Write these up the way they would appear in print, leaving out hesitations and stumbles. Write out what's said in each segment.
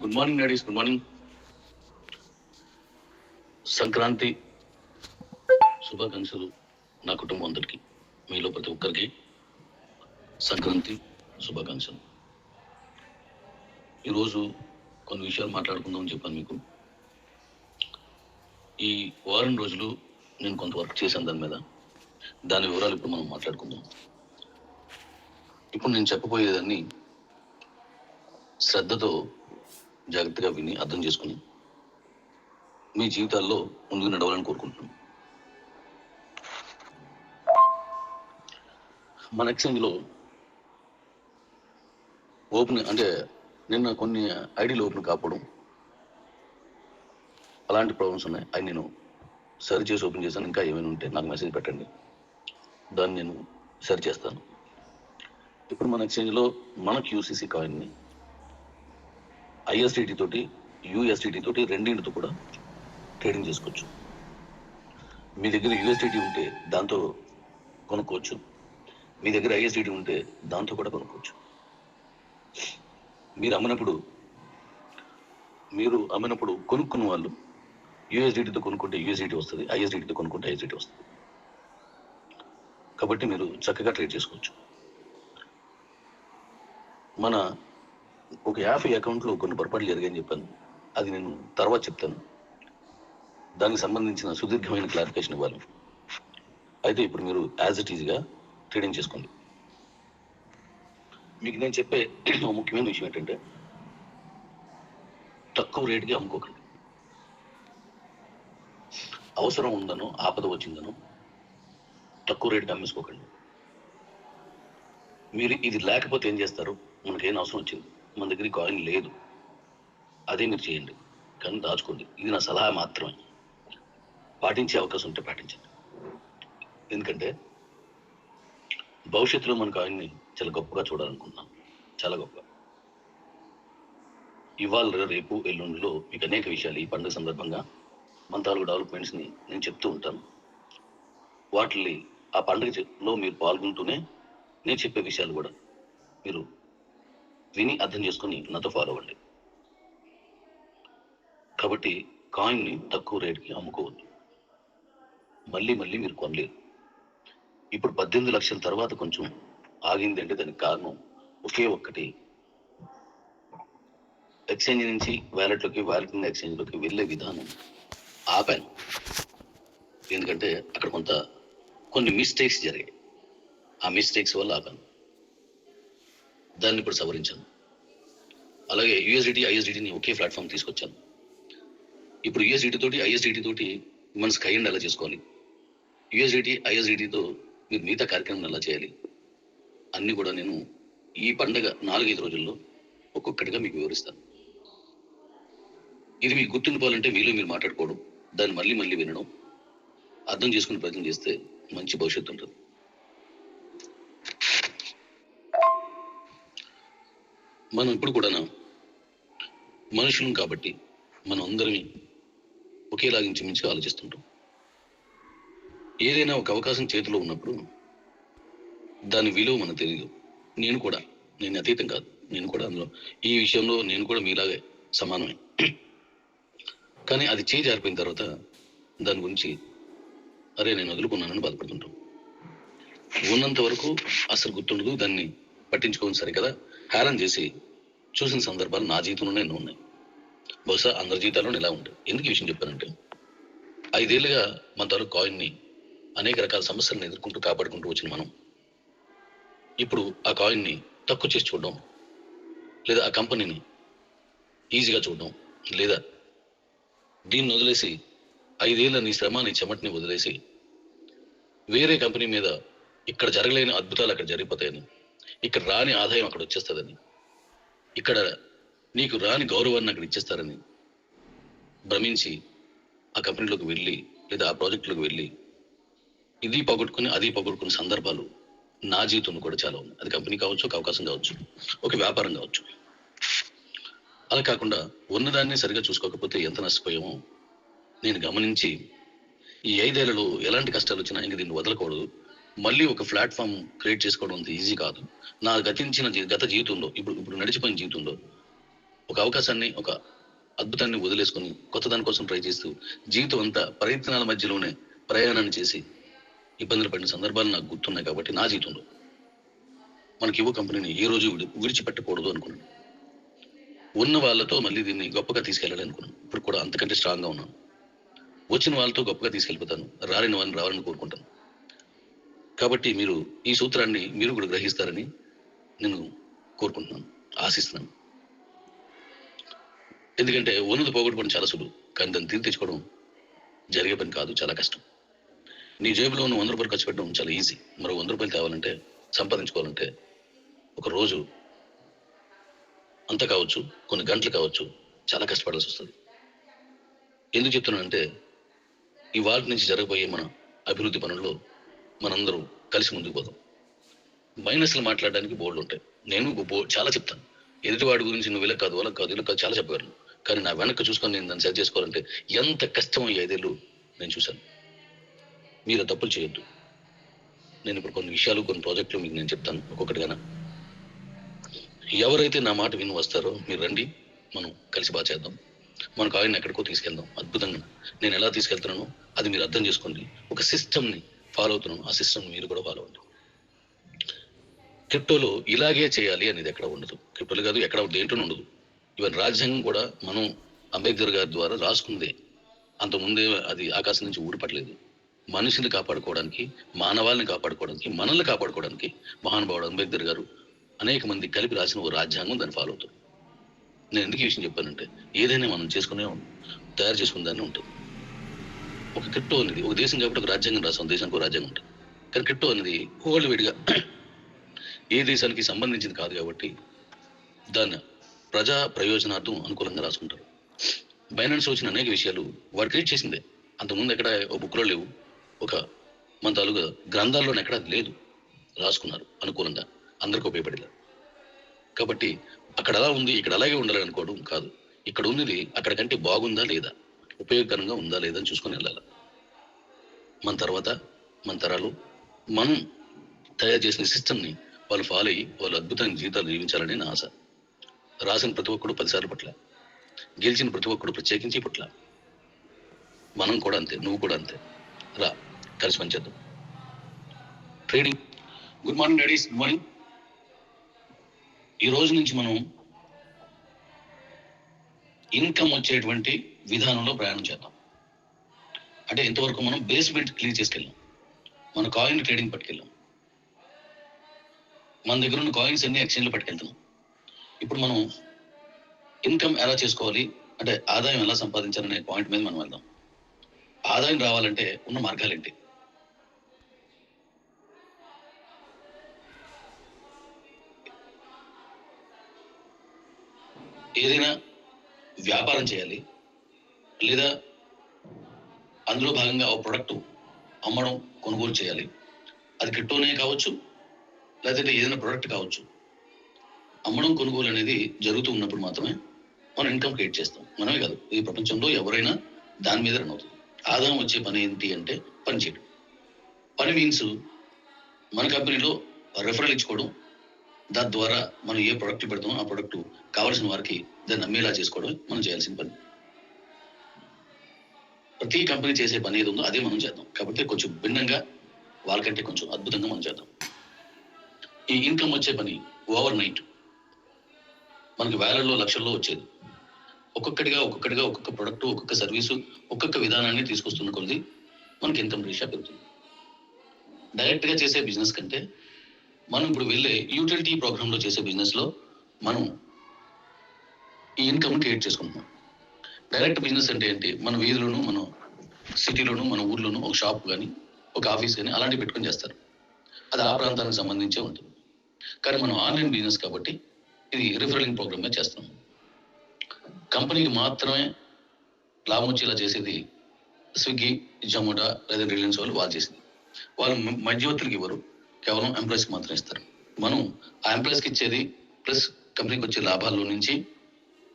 Good morning daddies, good morning. Sankranti శుభాకాంక్షలు నా కుటుంబం అందరికీ, మీలో ప్రతి ఒక్కరికి సంక్రాంతి శుభాకాంక్షలు. ఈరోజు కొన్ని విషయాలు మాట్లాడుకుందామని చెప్పాను మీకు. ఈ వారం రోజులు నేను కొంత వర్క్ చేశాను దాని మీద, దాని వివరాలు ఇప్పుడు మనం మాట్లాడుకుందాం. ఇప్పుడు నేను చెప్పబోయేదాన్ని శ్రద్ధతో జాగ్రత్తగా విని అర్థం చేసుకుని మీ జీవితాల్లో ముందుకు నడవాలని కోరుకుంటున్నాను. మన ఎక్స్చేంజ్లో ఓపెన్ అంటే నిన్న కొన్ని ఐడీలు ఓపెన్ కాకపోవడం అలాంటి ప్రాబ్లమ్స్ ఉన్నాయి. అవి నేను సరి చేసి ఓపెన్ చేశాను. ఇంకా ఏమైనా ఉంటే నాకు మెసేజ్ పెట్టండి, దాన్ని నేను సరి చేస్తాను. ఇప్పుడు మన ఎక్స్చేంజ్లో మన క్యూసీసీ కాయిన్ని ఐఎస్డిటి తోటి యూఎస్డిటి తోటి రెండింటితో కూడా ట్రేడింగ్ చేసుకోవచ్చు. మీ దగ్గర యూఎస్డిటి ఉంటే దాంతో కొనుక్కోవచ్చు, మీ దగ్గర ఐఎస్డిటి ఉంటే దాంతో కూడా కొనుక్కోవచ్చు. మీరు అమ్మినప్పుడు కొనుక్కున్న వాళ్ళు యూఎస్డిటితో కొనుక్కుంటే యూఎస్డిటి వస్తుంది, ఐఎస్డిటితో కొనుక్కుంటే ఐఎస్డిటి వస్తుంది. కాబట్టి మీరు చక్కగా ట్రేడ్ చేసుకోవచ్చు. మన ఒక 50 అకౌంట్లో కొన్ని పొరపాట్లు జరిగాయని చెప్పాను, అది నేను తర్వాత చెప్తాను. దానికి సంబంధించిన సుదీర్ఘమైన క్లారిఫికేషన్ ఇవ్వాలి. అయితే ఇప్పుడు మీరు యాజ్ ఇట్ ఈజ్గా ట్రేడింగ్ చేసుకోండి. మీకు నేను చెప్పే ముఖ్యమైన విషయం ఏంటంటే, తక్కువ రేటుకి అమ్ముకోకండి. అవసరం ఉందనో ఆపద వచ్చిందనో తక్కువ రేటుకి అమ్మేసుకోకండి. మీరు ఇది లేకపోతే ఏం చేస్తారు? మనకేం అవసరం వచ్చింది, మన దగ్గర కాయిన్ లేదు, అదే మీరు చేయండి, కానీ దాచుకోండి. ఇది నా సలహా మాత్రమే. పాటించే అవకాశం ఉంటే పాటించండి. ఎందుకంటే భవిష్యత్తులో మన కాయిన్ని చాలా గొప్పగా చూడాలనుకుంటున్నాం, చాలా గొప్ప. ఇవాళ రేపు ఎల్లుండిలో మీకు అనేక విషయాలు ఈ పండుగ సందర్భంగా మన తాలూకు డెవలప్మెంట్స్ని నేను చెప్తూ ఉంటాను. వాటిని ఆ పండుగలో మీరు పాల్గొంటూనే నేను చెప్పే విషయాలు కూడా మీరు విని అర్థం చేసుకొని నాతో ఫాలో అవ్వండి. కాబట్టి కాయిన్ని తక్కువ రేటుకి అమ్ముకోవద్దు, మళ్ళీ మీరు కొనలేరు. ఇప్పుడు 18 లక్షల తర్వాత కొంచెం ఆగింది అంటే దానికి కారణం ఒకే ఒక్కటి, ఎక్స్చేంజ్ నుంచి వ్యాలెట్లోకి, వ్యాలెట్ నుంచి ఎక్స్చేంజ్లోకి వెళ్ళే విధానం ఆపాను. ఎందుకంటే అక్కడ కొన్ని మిస్టేక్స్ జరిగాయి. ఆ మిస్టేక్స్ వల్ల ఆపాను. దాన్ని ఇప్పుడు సవరించాను. అలాగే యూఎస్డిటి ఐఎస్డిటిని ఒకే ప్లాట్ఫామ్ తీసుకొచ్చాను. ఇప్పుడు యూఎస్డిటి తోటి ఐఎస్డిటి తోటి మన స్కై అండ్ ఎలా చేసుకోవాలి, యూఎస్డిటి ఐఎస్డిటితో మీరు మిగతా కార్యక్రమం ఎలా చేయాలి, అన్నీ కూడా నేను ఈ పండుగ 4-5 రోజుల్లో ఒక్కొక్కటిగా మీకు వివరిస్తాను. ఇది మీకు గుర్తుండిపోవాలంటే మీలో మీరు మాట్లాడుకోవడం, దాన్ని మళ్ళీ వినడం, అర్థం చేసుకునే ప్రయత్నం చేస్తే మంచి భవిష్యత్తు ఉంటుంది. మనం ఇప్పుడు కూడా మనుషులం కాబట్టి మనం అందరినీ ఒకేలాగా ఇంచుమించుగా ఆలోచిస్తుంటాం. ఏదైనా ఒక అవకాశం చేతిలో ఉన్నప్పుడు దాని విలువ మనకు తెలియదు. నేను అతీతం కాదు, నేను కూడా అందులో ఈ విషయంలో నేను కూడా మీలాగే సమానమే. కానీ అది చేయి జారిపోయిన తర్వాత దాని గురించి అరే నేను వదులుకున్నానని బాధపడుతుంటాం. ఉన్నంత వరకు అసలు గుర్తుండదు, దాన్ని పట్టించుకోని సరే కదా హేళన చేసి చూసిన సందర్భాలు నా జీవితంలోనే ఎన్నో ఉన్నాయి. బహుశా అందరి జీవితాల్లో ఇలా ఉంటాయి. ఎందుకు ఈ విషయం చెప్పానంటే, 5 ఏళ్ళుగా మన తాలూకు కాయిన్ని అనేక రకాల సమస్యలను ఎదుర్కొంటూ కాపాడుకుంటూ వచ్చిన మనం ఇప్పుడు ఆ కాయిన్ని తక్కువ చేసి చూడడం, లేదా ఆ కంపెనీని ఈజీగా చూడడం, లేదా దీన్ని వదిలేసి 5 ఏళ్ళ నీ శ్రమ నీ చెమటిని వదిలేసి వేరే కంపెనీ మీద ఇక్కడ జరగలేని అద్భుతాలు అక్కడ జరిగిపోతాయని, ఇక్కడ రాని ఆదాయం అక్కడ వచ్చేస్తుందని, ఇక్కడ నీకు రాని గౌరవాన్ని అక్కడ ఇచ్చేస్తారని భ్రమించి ఆ కంపెనీలోకి వెళ్ళి లేదా ఆ ప్రాజెక్టులోకి వెళ్ళి ఇది పోగొట్టుకుని అది పోగొట్టుకునే సందర్భాలు నా జీవితంలో కూడా చాలా ఉన్నాయి. అది కంపెనీ కావచ్చు, ఒక అవకాశం కావచ్చు, ఒక వ్యాపారం కావచ్చు. అలా కాకుండా ఉన్నదాన్ని సరిగా చూసుకోకపోతే ఎంత నష్టపోయామో నేను గమనించి ఈ 5 ఏళ్లలో ఎలాంటి కష్టాలు వచ్చినా ఇంక దీన్ని వదలకూడదు, మళ్ళీ ఒక ప్లాట్ఫామ్ క్రియేట్ చేసుకోవడం అంత ఈజీ కాదు. నా గత జీవితంలో ఇప్పుడు నడిచిపోయిన జీవితంలో ఒక అవకాశాన్ని, ఒక అద్భుతాన్ని వదిలేసుకొని కొత్త దాని కోసం ట్రై చేస్తూ జీవితం అంతా ప్రయత్నాల మధ్యలోనే ప్రయాణాన్ని చేసి ఇబ్బందులు పడిన సందర్భాలు నాకు గుర్తున్నాయి. కాబట్టి నా జీవితంలో మనకి ఇవ్వ కంపెనీని ఏ రోజు విడిచిపెట్టకూడదు అనుకున్నాను. ఉన్న వాళ్ళతో మళ్ళీ దీన్ని గొప్పగా తీసుకెళ్ళాలి అనుకున్నాను. ఇప్పుడు కూడా అంతకంటే స్ట్రాంగ్గా ఉన్నాను. వచ్చిన వాళ్ళతో గొప్పగా తీసుకెళ్ళిపోతాను, రాలిన వాళ్ళని రావాలని కోరుకుంటాను. కాబట్టి మీరు ఈ సూత్రాన్ని మీరు కూడా గ్రహిస్తారని నేను కోరుకుంటున్నాను, ఆశిస్తున్నాను. ఎందుకంటే ఉన్నది పోగొట్టుకోవడం చాలా సులువు, కానీ దాన్ని తిరిగి తెచ్చుకోవడం జరిగే పని కాదు, చాలా కష్టం. నీ జేబులో ఉన్న 100 రూపాయలు ఖర్చు పెట్టడం చాలా ఈజీ. మరో 100 రూపాయలు కావాలంటే, సంపాదించుకోవాలంటే ఒక రోజు అంతా కావచ్చు, కొన్ని గంటలు కావచ్చు, చాలా కష్టపడాల్సి వస్తుంది. ఎందుకు చెప్తున్నానంటే ఈ వాటి నుంచి జరగబోయే మన అభివృద్ధి పనుల్లో మనందరూ కలిసి ముందుకు పోతాం. మైనస్లు మాట్లాడడానికి బోర్డులు ఉంటాయి. నేను చాలా చెప్తాను. ఎదుటివాడి గురించి నువ్వు ఇలా కాదు, అలా కాదు, ఇలా కాదు చాలా చెప్పగలను. కానీ నా వెనక్కి చూసుకొని నేను దాన్ని సరి చేసుకోవాలంటే ఎంత కష్టం ఈ 5 ఏళ్ళు నేను చూశాను. మీరు తప్పులు చేయొద్దు. నేను ఇప్పుడు కొన్ని విషయాలు, కొన్ని ప్రాజెక్టులు మీకు నేను చెప్తాను ఒక్కొక్కటిగానే. ఎవరైతే నా మాట విని వస్తారో మీరు రండి, మనం కలిసి బాగా చేద్దాం. మనకు ఆయన ఎక్కడికో తీసుకెళ్దాం అద్భుతంగా. నేను ఎలా తీసుకెళ్తున్నానో అది మీరు అర్థం చేసుకోండి. ఒక సిస్టమ్ని ఫాలో అవుతున్నాను, ఆ సిస్టమ్ మీరు కూడా ఫాలో అవ్వండి. క్రిప్టోలో ఇలాగే చేయాలి అనేది ఎక్కడ ఉండదు. క్రిప్టోలు కాదు, ఎక్కడ దేంట్లోనే ఉండదు. ఈవెన్ రాజ్యాంగం కూడా మనం అంబేద్కర్ గారి ద్వారా రాసుకుందే. అంతకుముందే అది ఆకాశం నుంచి ఊడిపట్టలేదు. మనుషుల్ని కాపాడుకోవడానికి, మానవాళిని కాపాడుకోవడానికి, మనల్ని కాపాడుకోవడానికి మహానుభావుడు అంబేద్కర్ గారు అనేక మంది కలిపి రాసిన ఒక రాజ్యాంగం దాన్ని ఫాలో అవుతుంది. నేను ఎందుకు ఈ విషయం చెప్పానంటే ఏదైనా మనం చేసుకునే తయారు చేసుకునే దాన్ని ఉంటుంది. ఒక క్రిప్టో అనేది ఒక దేశం కాబట్టి ఒక రాజ్యాంగం రాసాం, దేశానికి ఒక రాజ్యాంగం ఉంటుంది. కానీ క్రిప్టో అనేది వరల్డ్ వైడ్గా ఏ దేశానికి సంబంధించింది కాదు కాబట్టి దాన్ని ప్రజా ప్రయోజనార్థం అనుకూలంగా రాసుకుంటారు. బైనాన్స్ వచ్చిన అనేక విషయాలు వాడు క్రియేట్ చేసిందే. అంతకుముందు ఎక్కడ ఒక బుక్లో లేవు, ఒక మన తాలూకా గ్రంథాల్లోనే ఎక్కడ లేదు. రాసుకున్నారు అనుకూలంగా, అందరికీ ఉపయోగపడేలా. కాబట్టి అక్కడ అలా ఉంది, ఇక్కడ అలాగే ఉండాలని అనుకోవడం కాదు. ఇక్కడ ఉన్నది అక్కడ కంటే బాగుందా లేదా, ఉపయోగకరంగా ఉందా లేదా అని చూసుకొని వెళ్ళాలి. మన తర్వాత మన తరాలు మనం తయారు చేసిన సిస్టమ్ని వాళ్ళు ఫాలో అయ్యి వాళ్ళు అద్భుతమైన జీవితాలు జీవించాలని నా ఆశ. రాసిన ప్రతి ఒక్కడు 10 సార్లు పట్ల, గెలిచిన ప్రతి ఒక్కడు ప్రత్యేకించి పట్ల. మనం కూడా అంతే, నువ్వు కూడా అంతే. రా కలిసి పనిచేద్దాం. Trading. Good morning daddies, good morning. ఈ రోజు నుంచి మనం ఇన్కమ్ వచ్చేటువంటి విధానంలో ప్రయాణం చేద్దాం. అంటే ఇంతవరకు మనం బేస్మెంట్ క్లియర్ చేసుకెళ్ళాం, మన కాయిన్ ట్రేడింగ్ పట్టుకెళ్ళాం, మన దగ్గర ఉన్న కాయిన్స్ అన్ని ఎక్స్చేంజ్లో పట్టుకెళ్తున్నాం. ఇప్పుడు మనం ఇన్కమ్ ఎలా చేసుకోవాలి అంటే ఆదాయం ఎలా సంపాదించాలనే పాయింట్ మీద మనం వెళ్దాం. ఆదాయం రావాలంటే ఉన్న మార్గాలు ఏంటి? ఏదైనా వ్యాపారం చేయాలి, లేదా అందులో భాగంగా ఒక ప్రొడక్ట్ అమ్మడం, కొనుగోలు చేయాలి. అది క్రిప్టోనే కావచ్చు, లేదంటే ఏదైనా ప్రొడక్ట్ కావచ్చు. అమ్మడం, కొనుగోలు అనేది జరుగుతూ ఉన్నప్పుడు మాత్రమే మనం ఇన్కమ్ క్రియేట్ చేస్తాం. మనమే కాదు, ఈ ప్రపంచంలో ఎవరైనా దాని మీద రన్ అవుతుంది. ఆదాయం వచ్చే పని ఏంటి అంటే పని చేయడం. పని మీన్స్ మన కంపెనీలో రెఫరల్ ఇచ్చుకోవడం, దాని ద్వారా మనం ఏ ప్రొడక్ట్ పెడతామో ఆ ప్రొడక్ట్ కావాల్సిన వారికి దాన్ని అమ్మేలా చేసుకోవడం మనం చేయాల్సిన పని. ప్రతి కంపెనీ చేసే పని ఏది ఉందో అదే మనం చేద్దాం. కాబట్టి కొంచెం భిన్నంగా, వాళ్ళకంటే కొంచెం అద్భుతంగా మనం చేద్దాం. ఈ ఇన్కమ్ వచ్చే పని ఓవర్ నైట్ మనకి వేలల్లో, లక్షల్లో వచ్చేది. ఒక్కొక్కటిగా ఒక్కొక్క ప్రొడక్ట్, ఒక్కొక్క సర్వీసు, ఒక్కొక్క విధానాన్ని తీసుకొస్తున్న కొద్ది మనకి ఇన్కమ్ రేషియో పెరుగుతుంది. డైరెక్ట్గా చేసే బిజినెస్ కంటే మనం ఇప్పుడు వెళ్ళే యూటిలిటీ ప్రోగ్రాంలో చేసే బిజినెస్లో మనం ఈ ఇన్కమ్ క్రియేట్ చేసుకుంటున్నాం. డైరెక్ట్ బిజినెస్ అంటే ఏంటి? మన వీధిలోను, మన సిటీలోను, మన ఊర్లోను ఒక షాప్ కానీ, ఒక ఆఫీస్ కానీ అలాంటివి పెట్టుకొని చేస్తారు. అది ఆ ప్రాంతానికి సంబంధించే ఉంటుంది. కానీ మనం ఆన్లైన్ బిజినెస్ కాబట్టి ఇది రిఫరలింగ్ ప్రోగ్రామే చేస్తాం. కంపెనీకి మాత్రమే లాభం వచ్చేలా చేసేది స్విగ్గీ, జొమాటో లేదా రిలయన్స్ వాళ్ళు చేసింది. వాళ్ళు మధ్యవర్తులకు ఇవ్వరు, కేవలం ఎంప్లాయీస్కి మాత్రం ఇస్తారు. మనం ఆ ఎంప్లాయీస్కి ఇచ్చేది ప్లస్ కంపెనీకి వచ్చే లాభాల్లో నుంచి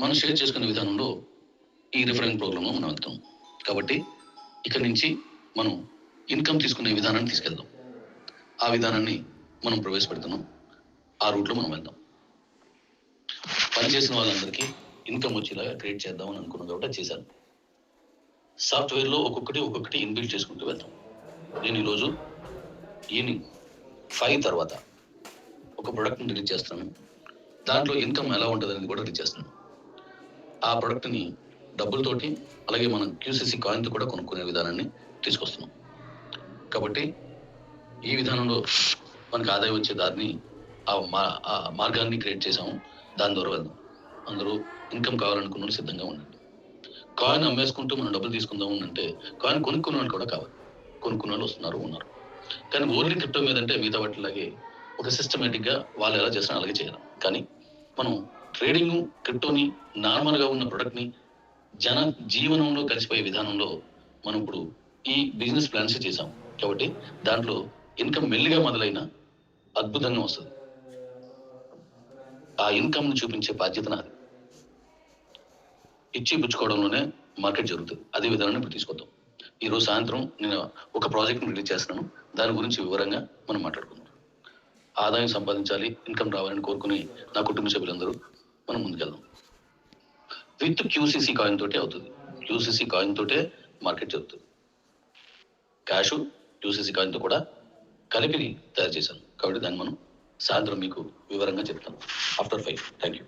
మనం షేర్ చేసుకునే విధానంలో ఈ రిఫరలింగ్ ప్రోగ్రాంలో మనం వెళ్తాం. కాబట్టి ఇక్కడ నుంచి మనం ఇన్కమ్ తీసుకునే విధానాన్ని తీసుకెళ్దాం. ఆ విధానాన్ని మనం ప్రవేశపెడుతున్నాం. ఆ రూట్లో మనం వెళ్దాం. పనిచేసిన వాళ్ళందరికీ ఇన్కమ్ వచ్చేలాగా క్రియేట్ చేద్దామని అనుకున్నాను కాబట్టి అది చేశాను. సాఫ్ట్వేర్లో ఒక్కొక్కటి ఇన్బిల్డ్ చేసుకుంటూ వెళ్తాం. నేను ఈరోజు ఈవినింగ్ 5 తర్వాత ఒక ప్రొడక్ట్ని రిలీజ్ చేస్తాను. దాంట్లో ఇన్కమ్ ఎలా ఉంటుంది అనేది కూడా రిలీజ్ చేస్తాను. ఆ ప్రొడక్ట్ని డబ్బులతోటి అలాగే మనం క్యూసీసీ కాయిన్తో కూడా కొనుక్కునే విధానాన్ని తీసుకొస్తున్నాం. కాబట్టి ఈ విధానంలో మనకు ఆదాయం వచ్చే దారిని ఆ మార్గాన్ని క్రియేట్ చేసాము. దాని ద్వారా వెళ్దాం. అందరూ ఇన్కమ్ కావాలనుకున్న వాళ్ళు సిద్ధంగా ఉండండి. కాయిన్ అమ్మేసుకుంటూ మనం డబ్బులు తీసుకుందాం అంటే కాయిన్ కొనుక్కున్న వాళ్ళు కూడా కావాలి. కొనుక్కున్న వాళ్ళు ఉన్నారు. కానీ ఓన్లీ క్రిప్టో మీద అంటే మిగతా వాటిలాగే ఒక సిస్టమేటిక్గా వాళ్ళు ఎలా చేసినా అలాగే చేయాలి. కానీ మనం ట్రేడింగ్ క్రిప్టోని నార్మల్గా ఉన్న ప్రొడక్ట్ని జన జీవనంలో కలిసిపోయే విధానంలో మనం ఇప్పుడు ఈ బిజినెస్ ప్లాన్స్ చేసాం. కాబట్టి దాంట్లో ఇన్కమ్ మెల్లిగా మొదలైన అద్భుతంగా వస్తుంది. ఆ ఇన్కమ్ ను చూపించే బాధ్యత నాది. ఇచ్చి పుచ్చుకోవడంలోనే మార్కెట్ జరుగుతుంది. అదే విధానాన్ని ఇప్పుడు తీసుకొద్దాం. ఈరోజు సాయంత్రం నేను ఒక ప్రాజెక్ట్ని రిలీజ్ చేస్తున్నాను. దాని గురించి వివరంగా మనం మాట్లాడుకుందాం. ఆదాయం సంపాదించాలి, ఇన్కమ్ రావాలని కోరుకుని నా కుటుంబ సభ్యులందరూ మనం ముందుకెళ్దాం. విత్ క్యూసీసీ కాయిన్ తోటే అవుతుంది. క్యూసీసీ కాయిన్ తోటే మార్కెట్ జరుగుతుంది. క్యాష్ క్యూసీసీ కాయిన్తో కూడా కలిపి తయారు చేశాను. కాబట్టి దాన్ని మనం సాయంత్రం మీకు వివరంగా చెప్తాను ఆఫ్టర్ 5. Thank you.